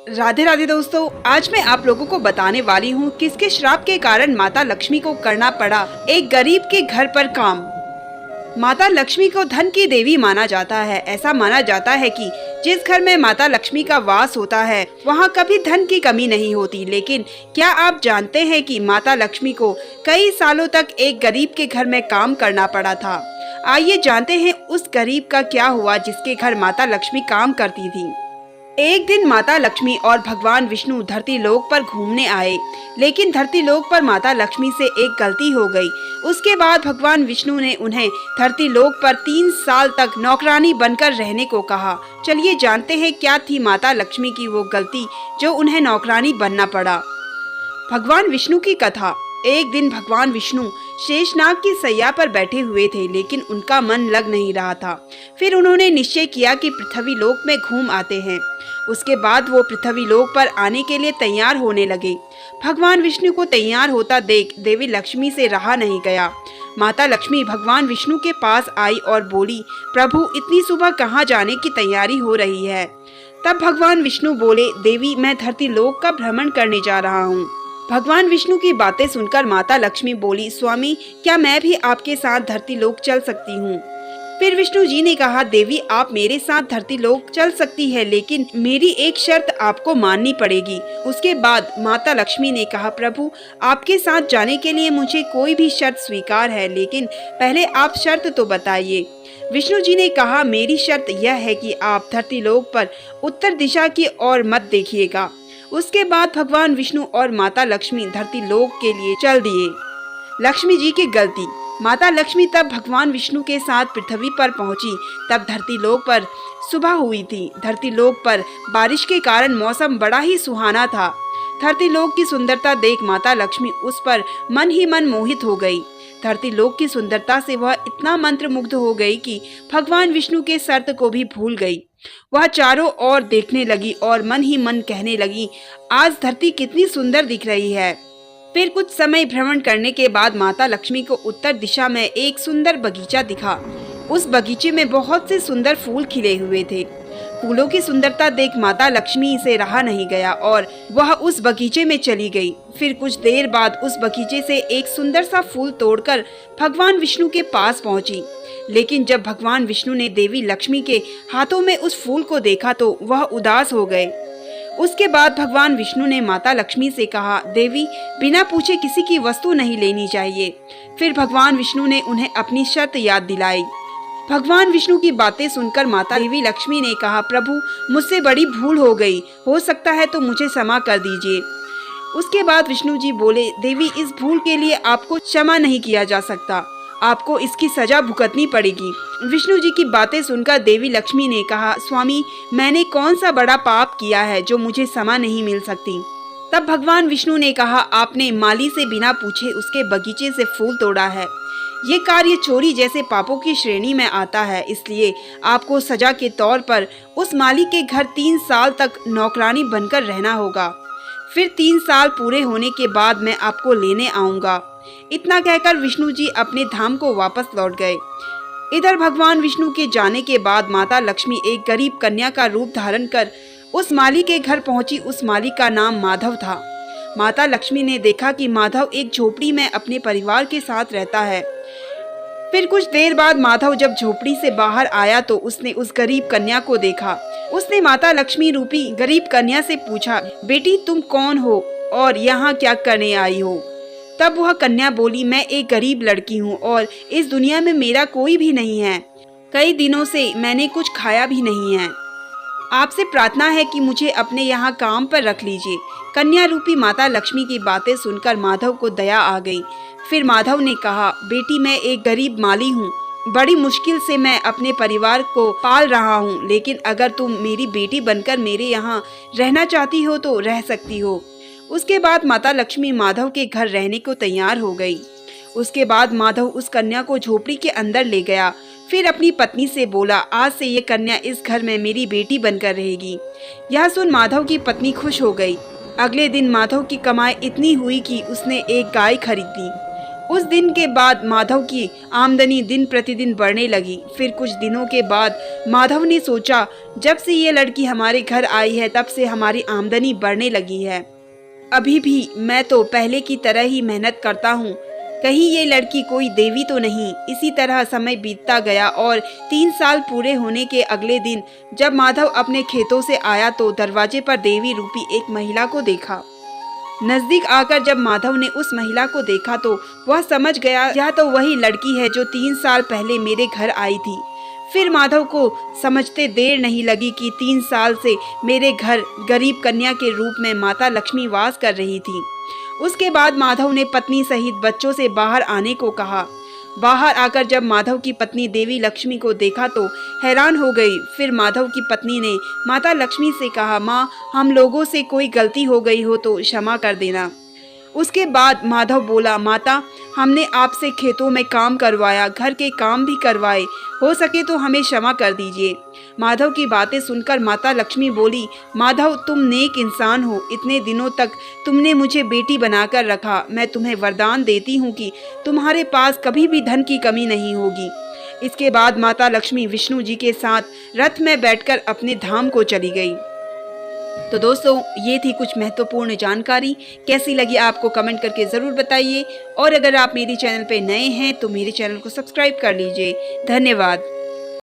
राधे राधे दोस्तों, आज मैं आप लोगों को बताने वाली हूँ किसके श्राप के कारण माता लक्ष्मी को करना पड़ा एक गरीब के घर पर काम। माता लक्ष्मी को धन की देवी माना जाता है। ऐसा माना जाता है कि जिस घर में माता लक्ष्मी का वास होता है वहाँ कभी धन की कमी नहीं होती। लेकिन क्या आप जानते हैं कि माता लक्ष्मी को कई सालों तक एक गरीब के घर में काम करना पड़ा था। आइए जानते हैं उस गरीब का क्या हुआ जिसके घर माता लक्ष्मी काम करती थी। एक दिन माता लक्ष्मी और भगवान विष्णु धरती लोक पर घूमने आए, लेकिन धरती लोक पर माता लक्ष्मी से एक गलती हो गई। उसके बाद भगवान विष्णु ने उन्हें धरती लोक पर 3 साल तक नौकरानी बनकर रहने को कहा। चलिए जानते हैं क्या थी माता लक्ष्मी की वो गलती जो उन्हें नौकरानी बनना पड़ा। भगवान विष्णु की कथा। एक दिन भगवान विष्णु शेषनाग की सैया पर बैठे हुए थे, लेकिन उनका मन लग नहीं रहा था। फिर उन्होंने निश्चय किया कि पृथ्वी लोक में घूम आते हैं। उसके बाद वो पृथ्वी लोक पर आने के लिए तैयार होने लगे। भगवान विष्णु को तैयार होता देख देवी लक्ष्मी से रहा नहीं गया। माता लक्ष्मी भगवान विष्णु के पास आई और बोली, प्रभु इतनी सुबह कहाँ जाने की तैयारी हो रही है। तब भगवान विष्णु बोले, देवी मैं धरती लोक का भ्रमण करने जा रहा हूँ। भगवान विष्णु की बातें सुनकर माता लक्ष्मी बोली, स्वामी क्या मैं भी आपके साथ धरती लोक चल सकती हूँ। फिर विष्णु जी ने कहा, देवी आप मेरे साथ धरती लोक चल सकती है, लेकिन मेरी एक शर्त आपको माननी पड़ेगी। उसके बाद माता लक्ष्मी ने कहा, प्रभु आपके साथ जाने के लिए मुझे कोई भी शर्त स्वीकार है, लेकिन पहले आप शर्त तो बताइए। विष्णु जी ने कहा, मेरी शर्त यह है कि आप धरती लोक पर उत्तर दिशा की ओर मत देखिएगा। उसके बाद भगवान विष्णु और माता लक्ष्मी धरती लोक के लिए चल दिए। लक्ष्मी जी की गलती। माता लक्ष्मी तब भगवान विष्णु के साथ पृथ्वी पर पहुंची। तब धरती लोक पर सुबह हुई थी। धरती लोक पर बारिश के कारण मौसम बड़ा ही सुहाना था। धरती लोक की सुंदरता देख माता लक्ष्मी उस पर मन ही मन मोहित हो गई। धरती लोक की सुंदरता से वह इतना मंत्रमुग्ध हो गई कि भगवान विष्णु के शर्त को भी भूल गई। वह चारों ओर देखने लगी और मन ही मन कहने लगी, आज धरती कितनी सुंदर दिख रही है। फिर कुछ समय भ्रमण करने के बाद माता लक्ष्मी को उत्तर दिशा में एक सुंदर बगीचा दिखा। उस बगीचे में बहुत से सुंदर फूल खिले हुए थे। फूलों की सुंदरता देख माता लक्ष्मी से रहा नहीं गया और वह उस बगीचे में चली गई। फिर कुछ देर बाद उस बगीचे से एक सुंदर सा फूल तोड़कर भगवान विष्णु के पास पहुंची। लेकिन जब भगवान विष्णु ने देवी लक्ष्मी के हाथों में उस फूल को देखा तो वह उदास हो गए। उसके बाद भगवान विष्णु ने माता लक्ष्मी से कहा, देवी बिना पूछे किसी की वस्तु नहीं लेनी चाहिए। फिर भगवान विष्णु ने उन्हें अपनी शर्त याद दिलाई। भगवान विष्णु की बातें सुनकर माता देवी लक्ष्मी ने कहा, प्रभु मुझसे बड़ी भूल हो गई, हो सकता है तो मुझे क्षमा कर दीजिए। उसके बाद विष्णु जी बोले, देवी इस भूल के लिए आपको क्षमा नहीं किया जा सकता, आपको इसकी सजा भुगतनी पड़ेगी। विष्णु जी की बातें सुनकर देवी लक्ष्मी ने कहा, स्वामी मैंने कौन सा बड़ा पाप किया है जो मुझे क्षमा नहीं मिल सकती। तब भगवान विष्णु ने कहा, आपने माली से बिना पूछे उसके बगीचे से फूल तोड़ा है। ये कार्य चोरी जैसे पापों की श्रेणी में आता है, इसलिए आपको सजा के तौर पर उस माली के घर 3 साल तक नौकरानी बनकर रहना होगा। फिर 3 साल पूरे होने के बाद मैं आपको लेने आऊंगा। इतना कहकर विष्णु जी अपने धाम को वापस लौट गए। इधर भगवान विष्णु के जाने के बाद माता लक्ष्मी एक गरीब कन्या का रूप धारण कर उस माली के घर पहुंची। उस माली का नाम माधव था। माता लक्ष्मी ने देखा कि माधव एक झोपड़ी में अपने परिवार के साथ रहता है। फिर कुछ देर बाद माधव जब झोपड़ी से बाहर आया तो उसने उस गरीब कन्या को देखा। उसने माता लक्ष्मी रूपी गरीब कन्या से पूछा, बेटी तुम कौन हो और यहाँ क्या करने आई हो। तब वह कन्या बोली, मैं एक गरीब लड़की हूँ और इस दुनिया में मेरा कोई भी नहीं है। कई दिनों से मैंने कुछ खाया भी नहीं है। आपसे प्रार्थना है कि मुझे अपने यहाँ काम पर रख लीजिए। कन्या रूपी माता लक्ष्मी की बातें सुनकर माधव को दया आ गई। फिर माधव ने कहा, बेटी मैं एक गरीब माली हूँ, बड़ी मुश्किल से मैं अपने परिवार को पाल रहा हूँ, लेकिन अगर तुम मेरी बेटी बनकर मेरे यहाँ रहना चाहती हो तो रह सकती हो। उसके बाद माता लक्ष्मी माधव के घर रहने को तैयार हो गई। उसके बाद माधव उस कन्या को झोपड़ी के अंदर ले गया। फिर अपनी पत्नी से बोला, आज से ये कन्या इस घर में मेरी बेटी बनकर रहेगी। यह सुन माधव की पत्नी खुश हो गई। अगले दिन माधव की कमाई इतनी हुई कि उसने एक गाय खरीदी। उस दिन के बाद माधव की आमदनी दिन प्रतिदिन बढ़ने लगी। फिर कुछ दिनों के बाद माधव ने सोचा, जब से ये लड़की हमारे घर आई है तब से हमारी आमदनी बढ़ने लगी है। अभी भी मैं तो पहले की तरह ही मेहनत करता हूँ, कहीं ये लड़की कोई देवी तो नहीं। इसी तरह समय बीतता गया और 3 साल पूरे होने के अगले दिन जब माधव अपने खेतों से आया तो दरवाजे पर देवी रूपी एक महिला को देखा। नजदीक आकर जब माधव ने उस महिला को देखा तो वह समझ गया, यह तो वही लड़की है जो 3 साल पहले मेरे घर आई थी। फिर माधव को समझते देर नहीं लगी कि 3 साल से मेरे घर गरीब कन्या के रूप में माता लक्ष्मी वास कर रही थी। उसके बाद माधव ने पत्नी सहित बच्चों से बाहर आने को कहा। बाहर आकर जब माधव की पत्नी देवी लक्ष्मी को देखा तो हैरान हो गई। फिर माधव की पत्नी ने माता लक्ष्मी से कहा, माँ, हम लोगों से कोई गलती हो गई हो तो क्षमा कर देना। उसके बाद माधव बोला, माता, हमने आपसे खेतों में काम करवाया, घर के काम भी करवाए, हो सके तो हमें क्षमा कर दीजिए। माधव की बातें सुनकर माता लक्ष्मी बोली, माधव, तुम नेक इंसान हो, इतने दिनों तक तुमने मुझे बेटी बनाकर रखा। मैं तुम्हें वरदान देती हूँ कि तुम्हारे पास कभी भी धन की कमी नहीं होगी। इसके बाद माता लक्ष्मी विष्णु जी के साथ रथ में बैठकर अपने धाम को चली गई। तो दोस्तों, ये थी कुछ महत्वपूर्ण जानकारी। कैसी लगी आपको कमेंट करके ज़रूर बताइए और अगर आप मेरे चैनल पे नए हैं तो मेरे चैनल को सब्सक्राइब कर लीजिए। धन्यवाद।